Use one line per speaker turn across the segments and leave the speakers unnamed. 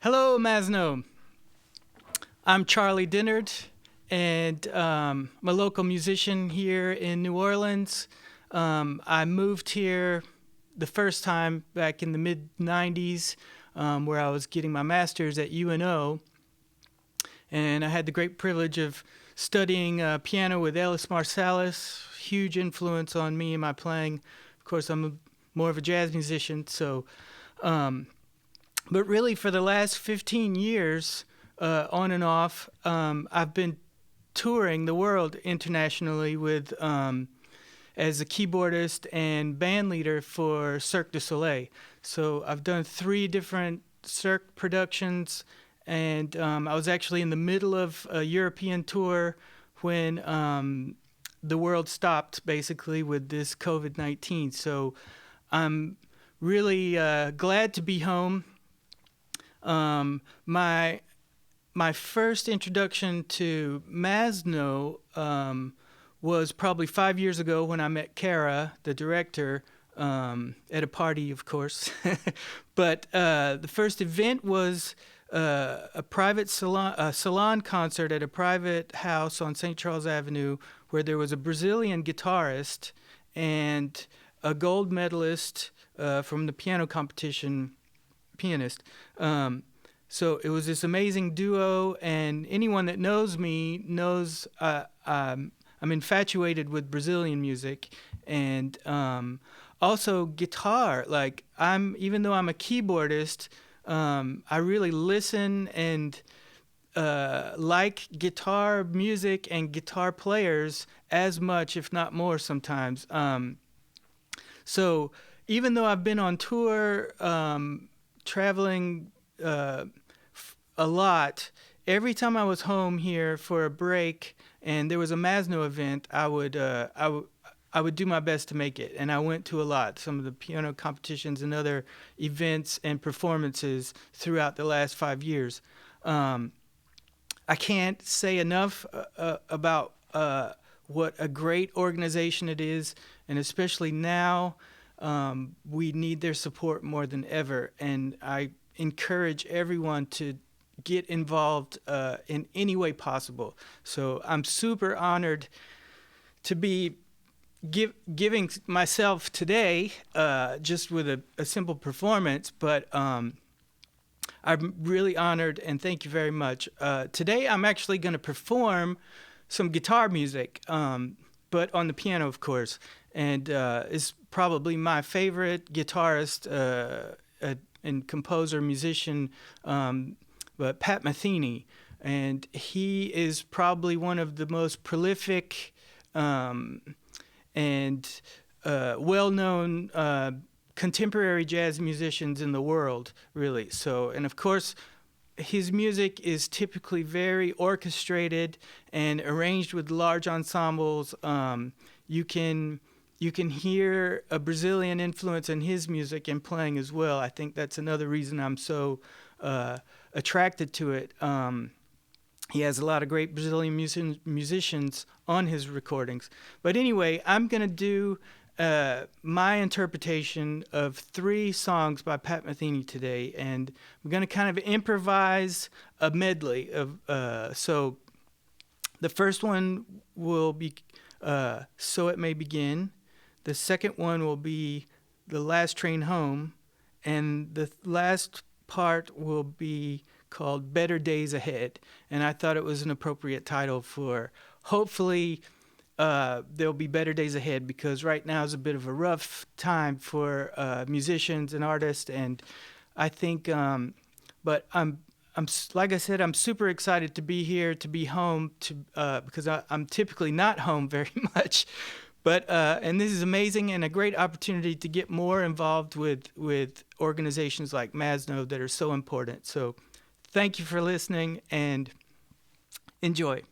Hello, MASNO. I'm Charlie Dennard, and I'm a local musician here in New Orleans. I moved here the first time back in the mid 90s, where I was getting my master's at UNO, and I had the great privilege of studying piano with Ellis Marsalis, huge influence on me and my playing. Of course, more of a jazz musician, so. But really, for the last 15 years, on and off, I've been touring the world internationally with as a keyboardist and band leader for Cirque du Soleil. So I've done 3 different Cirque productions, and I was actually in the middle of a European tour when the world stopped, basically, with this COVID-19. So I'm really glad to be home. My first introduction to MASNO was probably 5 years ago when I met Kara, the director, at a party, of course. But the first event was a private salon concert at a private house on St. Charles Avenue, where there was a Brazilian guitarist and a gold medalist from the piano competition pianist. So it was this amazing duo, and anyone that knows me knows I'm infatuated with Brazilian music, and also guitar. Like even though I'm a keyboardist, I really listen and like guitar music and guitar players as much, if not more, sometimes. So even though I've been on tour, traveling a lot, every time I was home here for a break and there was a MASNO event, I would do my best to make it, and I went to a lot, some of the piano competitions and other events and performances throughout the last 5 years. I can't say enough about what a great organization it is, and especially now, we need their support more than ever, and I encourage everyone to get involved in any way possible. So I'm super honored to be giving myself today just with a simple performance, but I'm really honored, and thank you very much. Today I'm actually going to perform some guitar music, but on the piano, of course, and is probably my favorite guitarist and composer, musician, but Pat Metheny, and he is probably one of the most prolific and well-known contemporary jazz musicians in the world, really. So, and of course, his music is typically very orchestrated and arranged with large ensembles. You can hear a Brazilian influence in his music and playing as well. I think that's another reason I'm so attracted to it. He has a lot of great Brazilian musicians on his recordings. But anyway, I'm going to do my interpretation of 3 songs by Pat Metheny today, and I'm going to kind of improvise a medley of. So the first one will be "So It May Begin." The second one will be "The Last Train Home," and the last part will be called "Better Days Ahead." And I thought it was an appropriate title for, hopefully, there'll be better days ahead, because right now is a bit of a rough time for musicians and artists, and I think, but I'm like I said, I'm super excited to be here, to be home, because I'm typically not home very much. But and this is amazing and a great opportunity to get more involved with organizations like MASNO that are so important. So thank you for listening, and enjoy.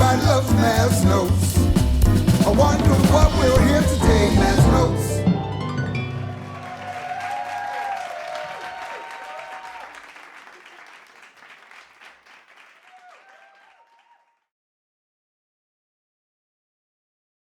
Everybody loves MASNOtes. I wonder what we'll hear today, MASNOtes.